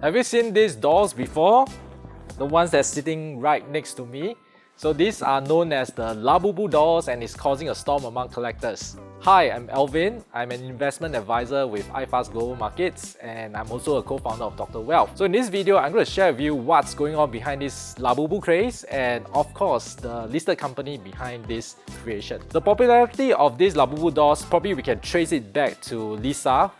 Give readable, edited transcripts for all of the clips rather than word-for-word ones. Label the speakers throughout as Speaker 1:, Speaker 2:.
Speaker 1: Have you seen these dolls before? The ones that's sitting right next to me. So these are known as the Labubu dolls and is causing a storm among collectors. Hi, I'm Alvin. I'm an investment advisor with iFast Global Markets and I'm also a co-founder of Dr. Wealth. So in this video, I'm going to share with you what's going on behind this Labubu craze and of course the listed company behind this creation. The popularity of these Labubu dolls, probably we can trace it back to Lisa,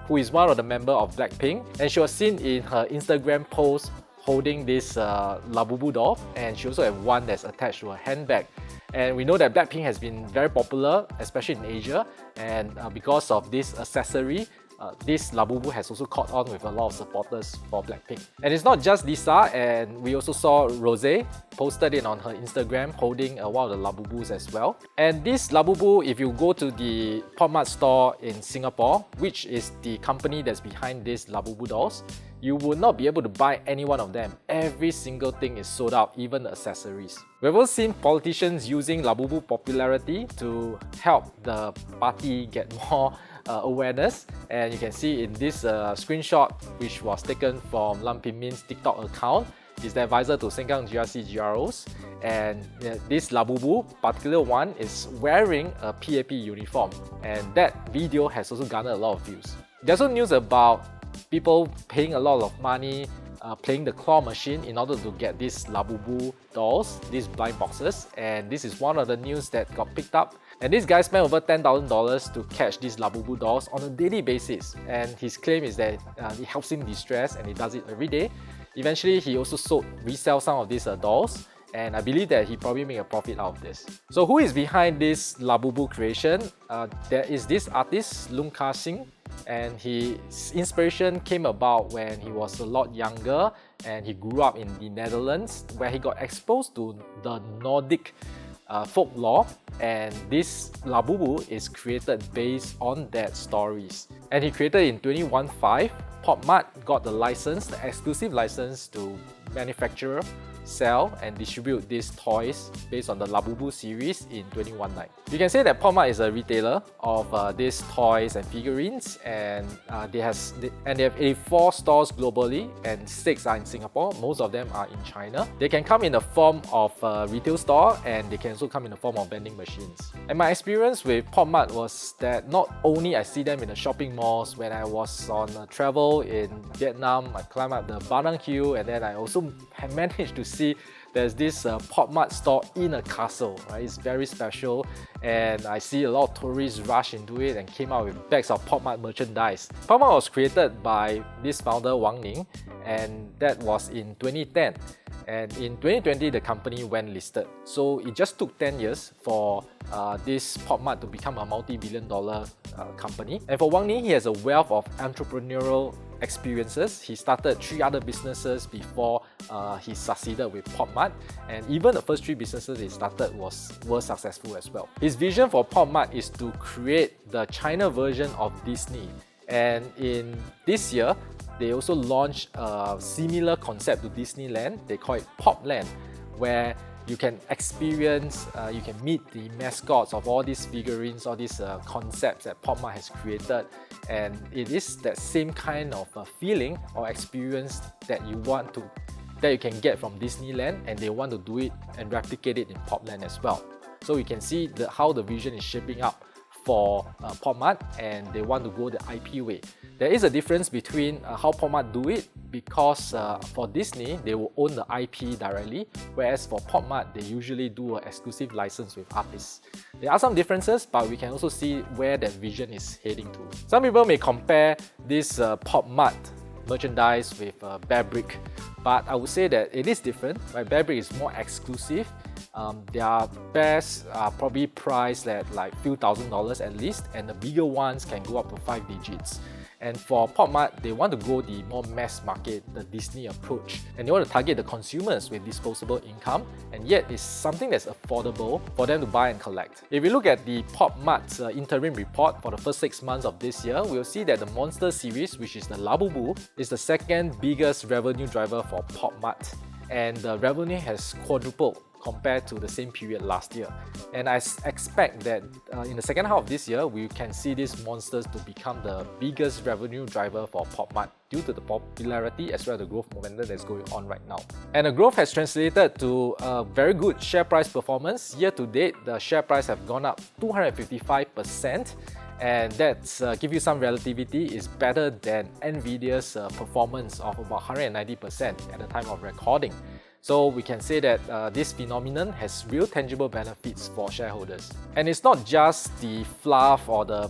Speaker 1: who is one of the members of Blackpink, and she was seen in her Instagram post holding this Labubu doll, and she also has one that's attached to a handbag. And we know that Blackpink has been very popular, especially in Asia, and because of this accessory, this Labubu has also caught on with a lot of supporters for Blackpink. And it's not just Lisa, and we also saw Rosé posted it on her Instagram holding one of the Labubus as well. And this Labubu, if you go to the Pop Mart store in Singapore, which is the company that's behind these Labubu dolls, you will not be able to buy any one of them. Every single thing is sold out, even the accessories. We've also seen politicians using Labubu popularity to help the party get more awareness, and you can see in this screenshot, which was taken from Lam Pin Min's TikTok account, is the advisor to Sengkang GRC GROs, and this Labubu, particular one, is wearing a PAP uniform, and that video has also garnered a lot of views. There's also news about people paying a lot of money playing the claw machine in order to get these Labubu dolls, these blind boxes, and this is one of the news that got picked up. And this guy spent over $10,000 to catch these Labubu dolls on a daily basis, and his claim is that it helps him de-stress and he does it every day. Eventually, he also resell some of these dolls, and I believe that he probably made a profit out of this. So who is behind this Labubu creation? There is this artist, Lung Ka Sing, and his inspiration came about when he was a lot younger and he grew up in the Netherlands, where he got exposed to the Nordic folklore, and this Labubu is created based on that stories. And he created in 2015. Pop Mart got the license, the exclusive license to manufacture, sell and distribute these toys based on the Labubu series in 2019. You can say that Pop Mart is a retailer of these toys and figurines, and they have 84 stores globally and 6 are in Singapore. Most of them are in China. They can come in the form of a retail store, and they can also come in the form of vending machines. And my experience with Pop Mart was that not only I see them in the shopping malls. When I was on travel in Vietnam, I climbed up the Banang Hill, and then I also managed to see there's this Pop Mart store in a castle, right? It's very special, and I see a lot of tourists rush into it and came out with bags of Pop Mart merchandise. Pop Mart was created by this founder Wang Ning, and that was in 2010. And in 2020, the company went listed. So it just took 10 years for this Pop Mart to become a multi-billion-dollar company. And for Wang Ning, he has a wealth of entrepreneurial experiences. He started 3 other businesses before he succeeded with Pop Mart, and even the first 3 businesses he started were successful as well. His vision for Pop Mart is to create the China version of Disney, and in this year they also launched a similar concept to Disneyland. They call it Popland, where you can experience, you can meet the mascots of all these figurines, all these concepts that Pop Mart has created, and it is that same kind of feeling or experience that you can get from Disneyland, and they want to do it and replicate it in Popland as well. So you can see how the vision is shaping up for Pop Mart, and they want to go the IP way. There is a difference between how Pop Mart do it, because for Disney, they will own the IP directly, whereas for Pop Mart, they usually do an exclusive license with artists. There are some differences, but we can also see where that vision is heading to. Some people may compare this Pop Mart merchandise with Bearbrick, but I would say that it is different. Right? Bearbrick is more exclusive. Their bears are probably priced at like few $1,000s at least, and the bigger ones can go up to 5 digits. And for Pop Mart, they want to go the more mass market, the Disney approach, and they want to target the consumers with disposable income, and yet it's something that's affordable for them to buy and collect. If we look at the Pop Mart's interim report for the first 6 months of this year, we'll see that the Monster series, which is the Labubu, is the 2nd biggest revenue driver for Pop Mart, and the revenue has quadrupled compared to the same period last year. And I expect that in the second half of this year, we can see these monsters to become the biggest revenue driver for Pop Mart due to the popularity as well as the growth momentum that's going on right now. And the growth has translated to a very good share price performance. Year to date, the share price have gone up 255%. And that's give you some relativity, is better than Nvidia's performance of about 190% at the time of recording. So we can say that this phenomenon has real tangible benefits for shareholders. And it's not just the fluff or the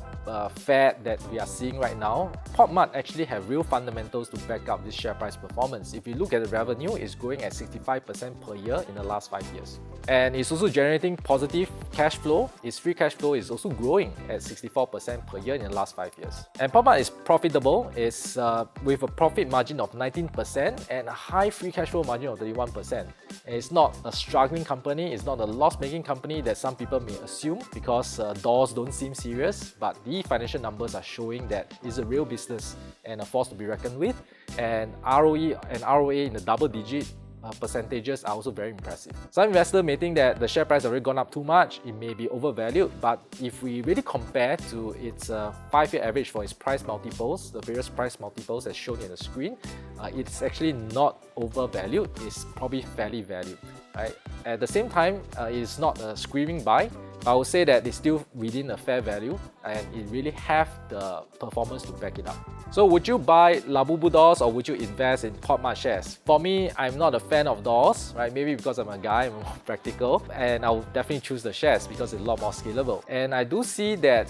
Speaker 1: fad that we are seeing right now. Pop Mart actually have real fundamentals to back up this share price performance. If you look at the revenue, it's growing at 65% per year in the last 5 years. And it's also generating positive cash flow. Its free cash flow is also growing at 64% per year in the last 5 years. And Pop Mart is profitable. It's with a profit margin of 19% and a high free cash flow margin of 31%. And it's not a struggling company, it's not a loss-making company that some people may assume because doors don't seem serious, but the financial numbers are showing that it's a real business and a force to be reckoned with. And ROE and ROA in the double-digit percentages are also very impressive. Some investors may think that the share price has already gone up too much, it may be overvalued, but if we really compare to its 5-year average for its price multiples, the various price multiples as shown in the screen, it's actually not overvalued, it's probably fairly valued. Right? At the same time, it's not a screaming buy. I would say that it's still within a fair value and it really have the performance to back it up. So would you buy Labubu dolls or would you invest in Pop Mart shares? For me, I'm not a fan of dolls, right? Maybe because I'm a guy, I'm more practical, and I will definitely choose the shares because it's a lot more scalable. And I do see that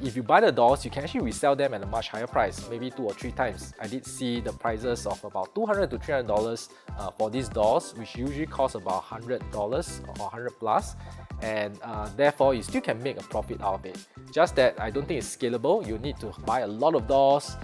Speaker 1: if you buy the dolls, you can actually resell them at a much higher price, maybe 2 or 3 times. I did see the prices of about $200 to $300 for these dolls, which usually cost about $100 or 100 plus. And therefore you still can make a profit out of it. Just that I don't think it's scalable. You need to buy a lot of dolls,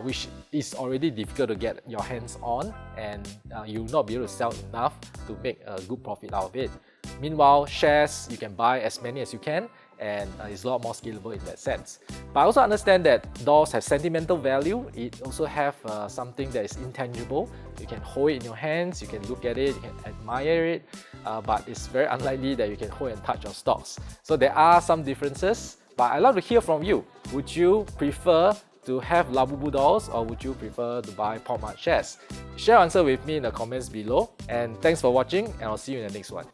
Speaker 1: which is already difficult to get your hands on, and you will not be able to sell enough to make a good profit out of it. Meanwhile, shares, you can buy as many as you can, and it's a lot more scalable in that sense. But I also understand that dolls have sentimental value. It also have something that is intangible. You can hold it in your hands, you can look at it, you can admire it, but it's very unlikely that you can hold and touch your stocks. So there are some differences, but I'd love to hear from you. Would you prefer to have Labubu dolls or would you prefer to buy Pop Mart shares? Share your answer with me in the comments below, and thanks for watching, and I'll see you in the next one.